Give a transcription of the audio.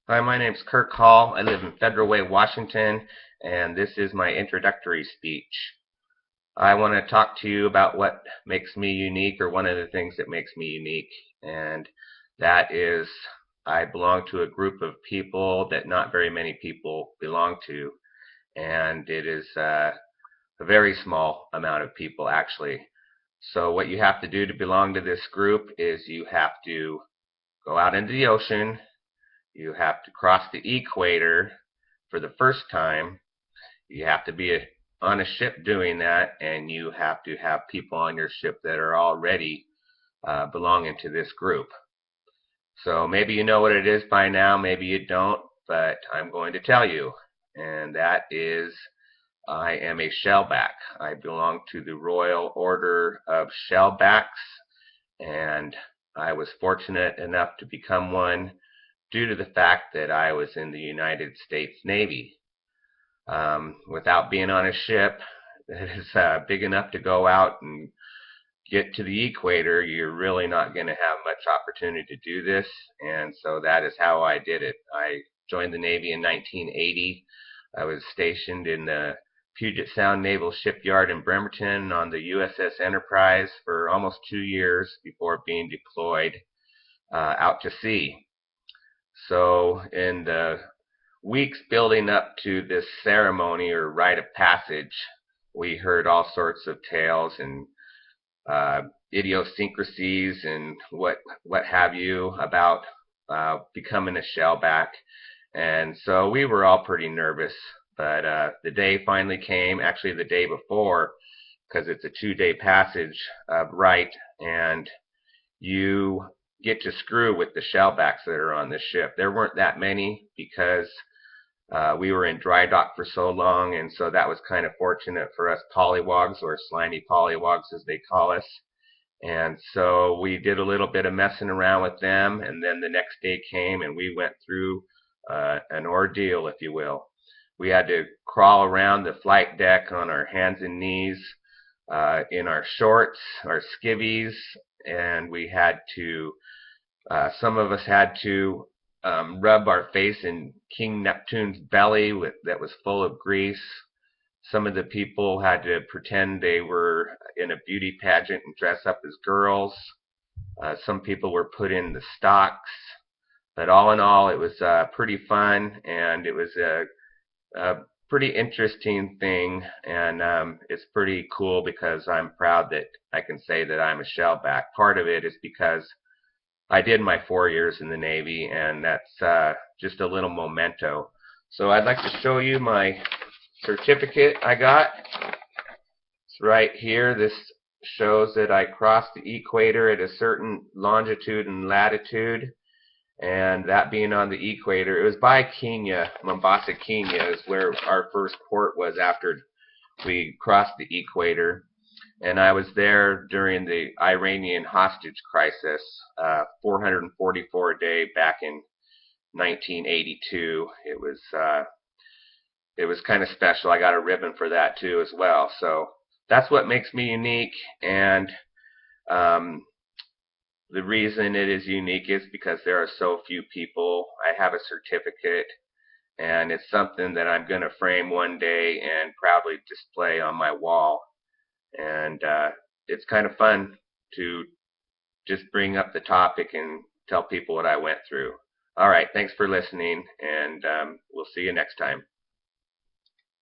Hi, my name's Kirk Hall. I live in Federal Way, Washington, and this is my introductory speech. I want to talk to you about what makes me unique, or one of the things that makes me unique, and that is I belong to a group of people that not very many people belong to, and it is a very small amount of people, actually. So what you have to do to belong to this group is you have to go out into the ocean. You have to cross the equator for the first time. You have to be on a ship doing that, and you have to have people on your ship that are already belonging to this group. So maybe you know what it is by now, maybe you don't, but I'm going to tell you, and that is I am a Shellback. I belong to the Royal Order of Shellbacks, and I was fortunate enough to become one due to the fact that I was in the United States Navy. Without being on a ship that is big enough to go out and get to the equator, you're really not going to have much opportunity to do this, and so that is how I did it. I joined the Navy in 1980. I was stationed in the Puget Sound Naval Shipyard in Bremerton on the USS Enterprise for almost 2 years before being deployed out to sea. So in the weeks building up to this ceremony or rite of passage, we heard all sorts of tales and idiosyncrasies and what have you about becoming a shellback, and so we were all pretty nervous. But the day finally came, actually the day before, because it's a 2-day passage of rite, and you get to screw with the shellbacks that are on the ship. There weren't that many because we were in dry dock for so long, and so that was kind of fortunate for us pollywogs, or slimy pollywogs as they call us. And so we did a little bit of messing around with them, and then the next day came and we went through an ordeal, if you will. We had to crawl around the flight deck on our hands and knees in our shorts, our skivvies, and we had to, some of us had to rub our face in King Neptune's belly that was full of grease. Some of the people had to pretend they were in a beauty pageant and dress up as girls. Some people were put in the stocks. But all in all, it was pretty fun, and it was a pretty interesting thing, and it's pretty cool because I'm proud that I can say that I'm a shellback. Part of it is because I did my 4 years in the Navy, and that's just a little memento. So I'd like to show you my certificate I got. It's right here. This shows that I crossed the equator at a certain longitude and latitude, and that being on the equator, it was by Kenya. Mombasa, Kenya is where our first port was after we crossed the equator. And I was there during the Iranian hostage crisis, 444 a day back in 1982. It was kind of special. I got a ribbon for that too as well. So that's what makes me unique, and the reason it is unique is because there are so few people. I have a certificate, and it's something that I'm going to frame one day and proudly display on my wall. And it's kind of fun to just bring up the topic and tell people what I went through. All right, thanks for listening, and we'll see you next time.